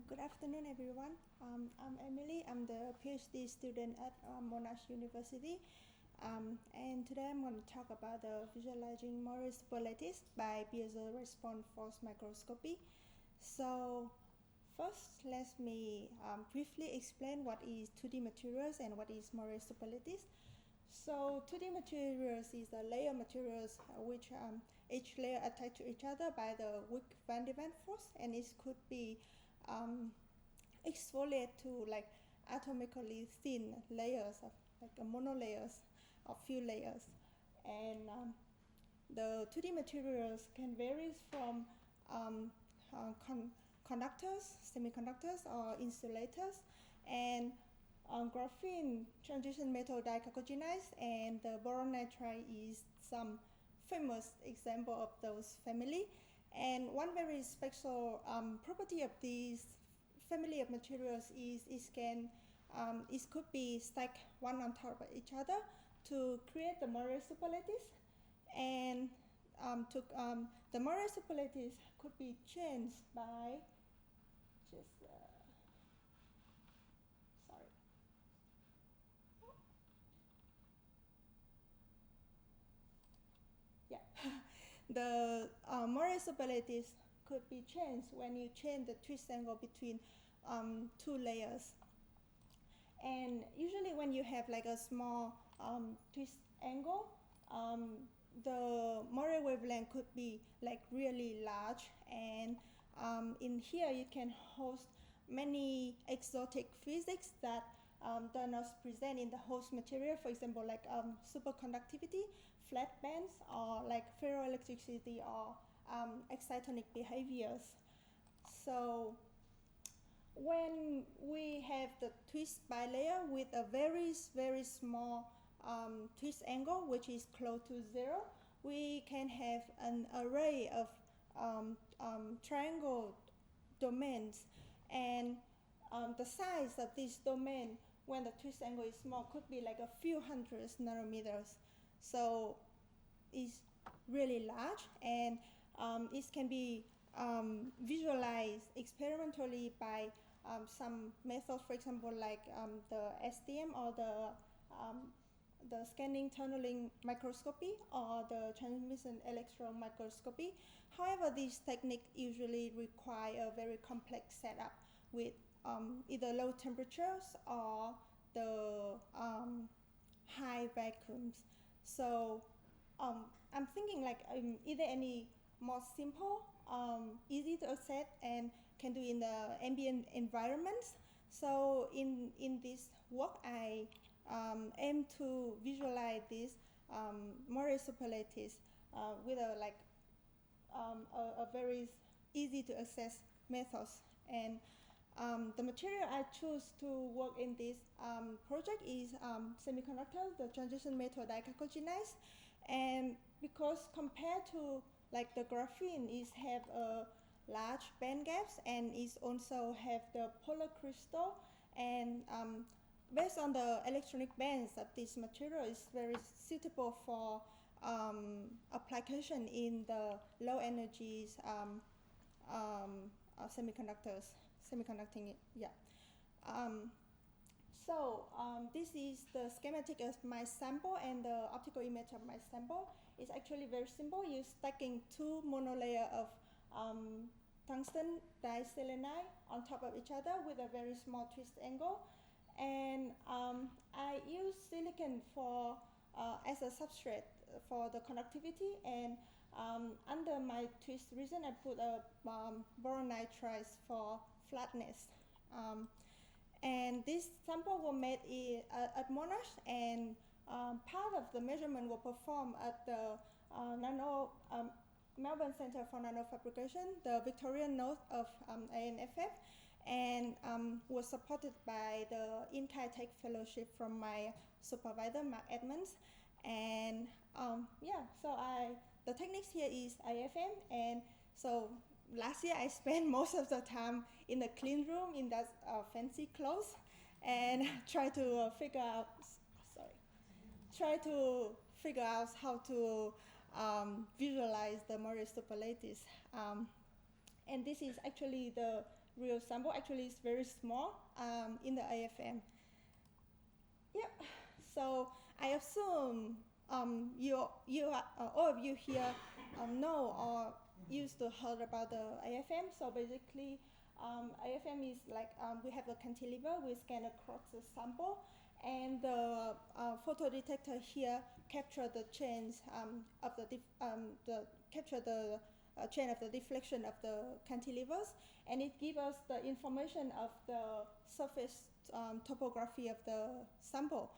Good afternoon, everyone. I'm Emily. I'm the PhD student at Monash University. And today I'm going to talk about the visualizing Morris lattice by piezo response force microscopy. So first, let me briefly explain what is 2D materials and what is Morris lattice. So 2D materials is the layer materials which each layer attached to each other by the weak van der Waals force, and it could be exfoliate to like atomically thin layers of like monolayers or few layers. And the 2D materials can vary from conductors, semiconductors, or insulators, and graphene transition metal dichalcogenized, and the boron nitride is some famous example of those family. And one very special property of these family of materials is it could be stacked one on top of each other to create the Morris lattice. And the Morris lattice could be changed by just sorry. Yeah, the Morris lattice could be changed when you change the twist angle between two layers. And usually when you have like a small twist angle, the Morris wavelength could be like really large, and in here you can host many exotic physics that do not present in the host material, for example like superconductivity, flat bands, or like ferroelectricity or excitonic behaviors. So when we have the twist bilayer with a very small twist angle which is close to zero, we can have an array of triangle domains, and the size of this domain when the twist angle is small could be like a few hundreds nanometers. So it's really large, and it can be visualized experimentally by some methods, for example like the STM or the scanning tunneling microscopy or the transmission electron microscopy. However, these techniques usually require a very complex setup with either low temperatures or the high vacuums. So I'm thinking like either any more simple, easy to access, and can do in the ambient environments. So in this work, I aim to visualize this Morris lattice with a very easy to access methods. And the material I choose to work in this project is semiconductors, the transition metal dichalcogenized. And because compared to like the graphene, is have a large band gaps, and is also have the polar crystal, and based on the electronic bands of this material is very suitable for application in the low energies semiconducting. Yeah. So this is the schematic of my sample, and the optical image of my sample is actually very simple. You're stacking two monolayer of tungsten diselenide on top of each other with a very small twist angle. And I use silicon for as a substrate for the conductivity, and under my twist region I put a boron nitride for flatness. And this sample was made at Monash, and part of the measurement was performed at the Melbourne Centre for Nanofabrication, the Victorian node of ANFF, and was supported by the in-kind tech fellowship from my supervisor, Mark Edmonds. And so the techniques here is IFM, and so last year I spent most of the time in the clean room in that fancy clothes, and try to figure out how to visualize the Morris lattice. And this is actually the real sample. Actually, it's very small in the AFM. Yep. So I assume all of you here know or used to heard about the AFM. So basically, AFM is like we have a cantilever. We scan across the sample, and the photodetector here capture the chains of the chain of the deflection of the cantilevers, and it gives us the information of the surface topography of the sample.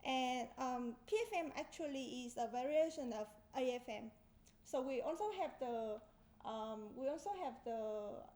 And PFM actually is a variation of AFM. So we also have the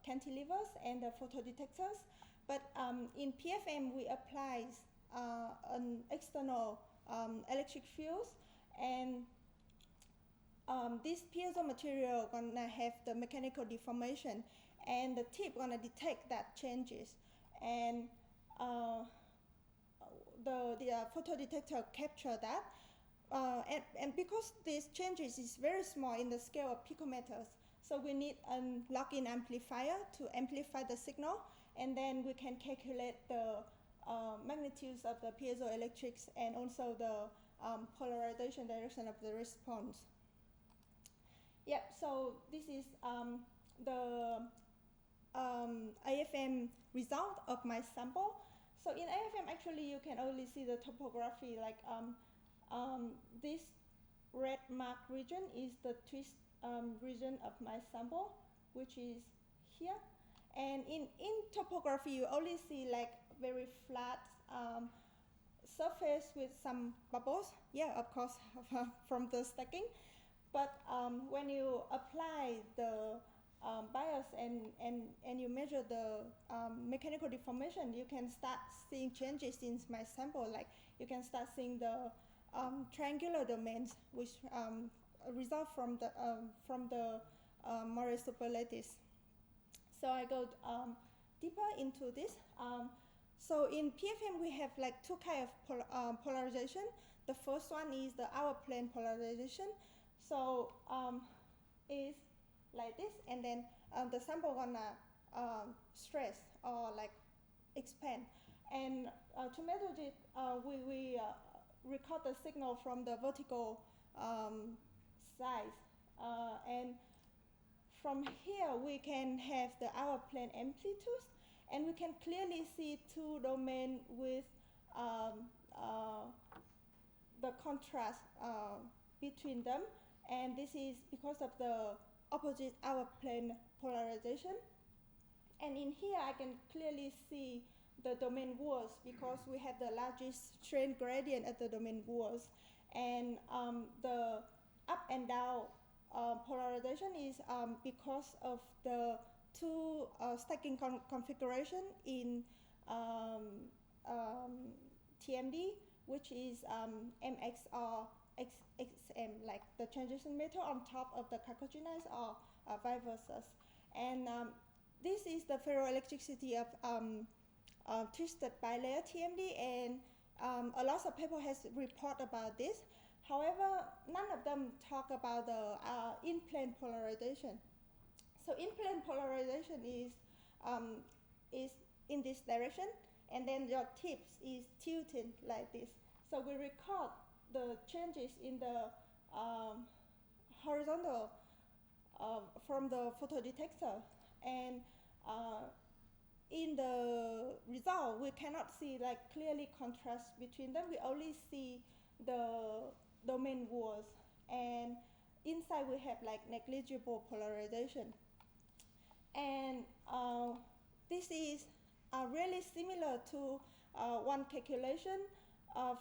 cantilevers and the photodetectors, but in PFM we apply an external electric fields, and this piezo material gonna have the mechanical deformation, and the tip gonna detect that changes, and the photodetector capture that, and because these changes is very small in the scale of picometers, so we need a lock-in amplifier to amplify the signal, and then we can calculate the magnitudes of the piezoelectrics and also the polarization direction of the response. Yep, so this is the AFM result of my sample. So in AFM, actually, you can only see the topography, like this red marked region is the twist region of my sample, which is here. And in topography, you only see like very flat surface with some bubbles. Yeah, of course, from the stacking. But when you apply the bias and you measure the mechanical deformation, you can start seeing changes in my sample. Like you can start seeing the triangular domains, which result from the Morris superlattice. So I go deeper into this. So in PFM, we have like two kinds of polarization. The first one is the hour plane polarization. So is like this, and then the sample gonna stress or like expand. And to measure it, we record the signal from the vertical size, and from here we can have the hour plane amplitudes, and we can clearly see two domains with the contrast between them, and this is because of the opposite hour plane polarization. And in here I can clearly see the domain walls because we have the largest strain gradient at the domain walls, and the up and down polarization is because of the two stacking configuration in TMD, which is MX or XM, like the transition metal on top of the chalcogenized or vice versa. And this is the ferroelectricity of twisted bilayer TMD, and a lot of people has report about this. However, none of them talk about the in-plane polarization. So in-plane polarization is in this direction, and then your tips is tilted like this. So we record the changes in the horizontal from the photodetector, and in the result we cannot see like clearly contrast between them. We only see the domain walls, and inside we have like negligible polarization. And this is really similar to one calculation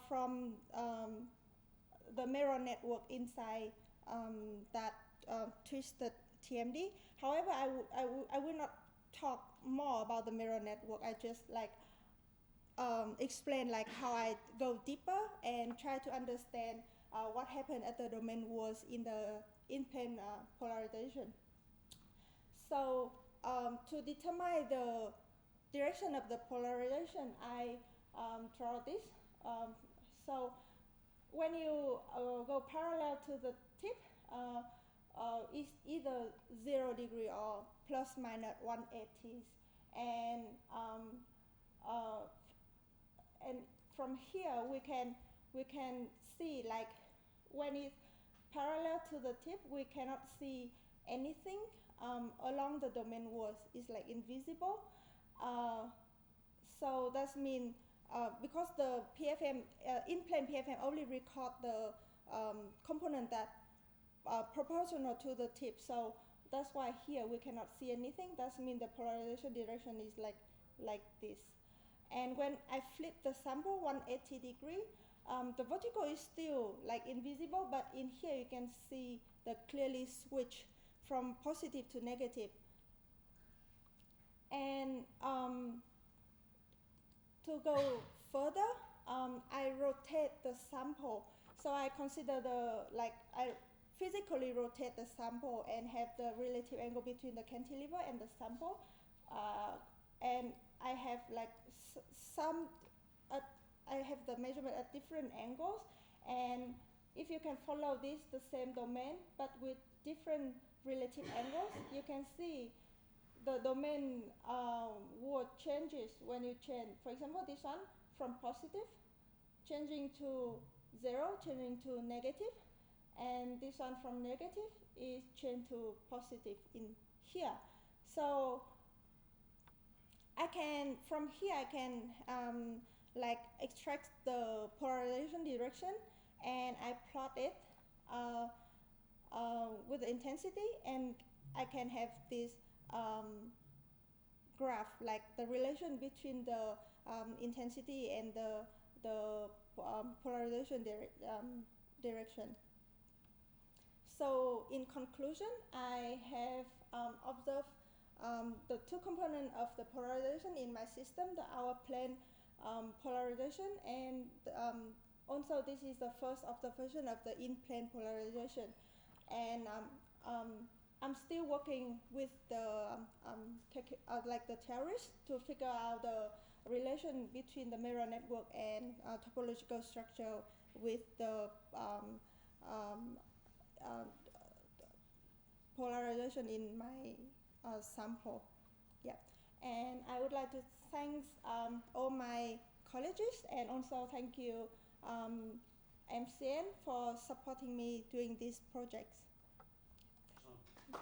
from the meron network inside that twisted TMD. However, I will not talk more about the meron network. I just like explain like how I go deeper and try to understand what happened at the domain walls in the in-plane polarization. So to determine the direction of the polarization, I draw this. So when you go parallel to the tip, it's either 0 degree or plus minus 180. And uh, and from here we can see, like, when it's parallel to the tip, we cannot see anything along the domain walls. It's like invisible. So that means because the PFM, in-plane PFM only record the component that proportional to the tip. So that's why here we cannot see anything. That means the polarization direction is like this. And when I flip the sample 180 degree, the vertical is still like invisible, but in here you can see the clearly switch from positive to negative. And to go further, I rotate the sample. So I consider I physically rotate the sample and have the relative angle between the cantilever and the sample. And I have like I have the measurement at different angles. And if you can follow this, the same domain, but with different relative angles, you can see the domain word changes when you change. For example, this one from positive, changing to 0, changing to negative, and this one from negative is changed to positive in here. So from here I can like extract the polarization direction, and I plot it with the intensity, and I can have this graph, like the relation between the intensity and the polarization direction. So in conclusion, I have observed the two components of the polarization in my system, the hour plane polarization, and also this is the first observation of the in-plane polarization. And I'm still working with the like the theorists to figure out the relation between the meron network and topological structure with the polarization in my sample. Yeah, and I would like to thank all my colleagues, and also thank you MCN for supporting me doing these projects. Thank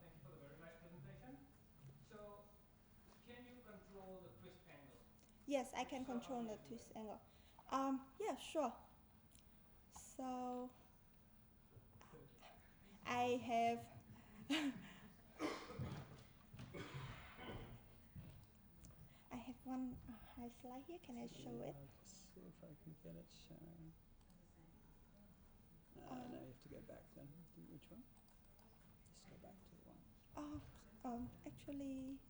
you for the very nice presentation. So, can you control the twist angle? Yes, I can control the twist angle. Yeah, sure. So I have I have one high slide here. Can I show it? Let's see if I can get it shown. Now you have to go back then. Which one? Just go back to the one. Actually,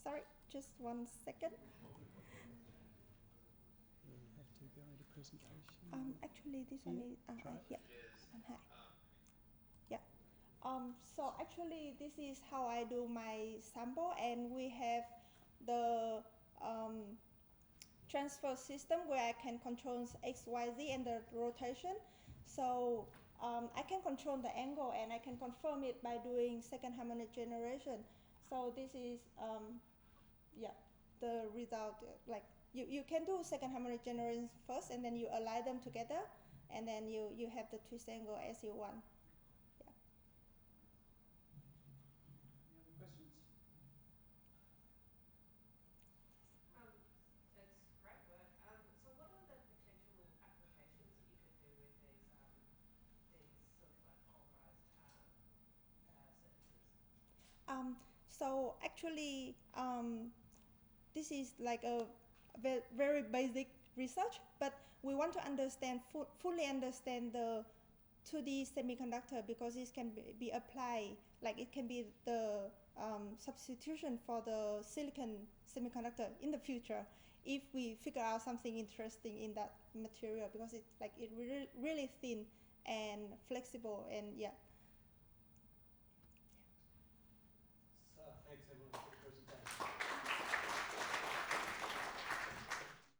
sorry, just 1 second. You have to go into presentation. Actually, this one is yeah, hi. Yeah. So actually, this is how I do my sample, and we have the transfer system where I can control X, Y, Z and the rotation. So I can control the angle, and I can confirm it by doing second harmonic generation. So this is yeah, the result. Like you can do second harmonic generation first, and then you align them together, and then you have the twist angle as you want. Yeah. Any other questions? It's great work. So what are the potential applications that you could do with these sort of like polarized surfaces? So actually, this is like a very basic research, but we want to understand fully understand the 2D semiconductor, because this can be applied, like it can be the substitution for the silicon semiconductor in the future if we figure out something interesting in that material, because it's like really thin and flexible, and yeah,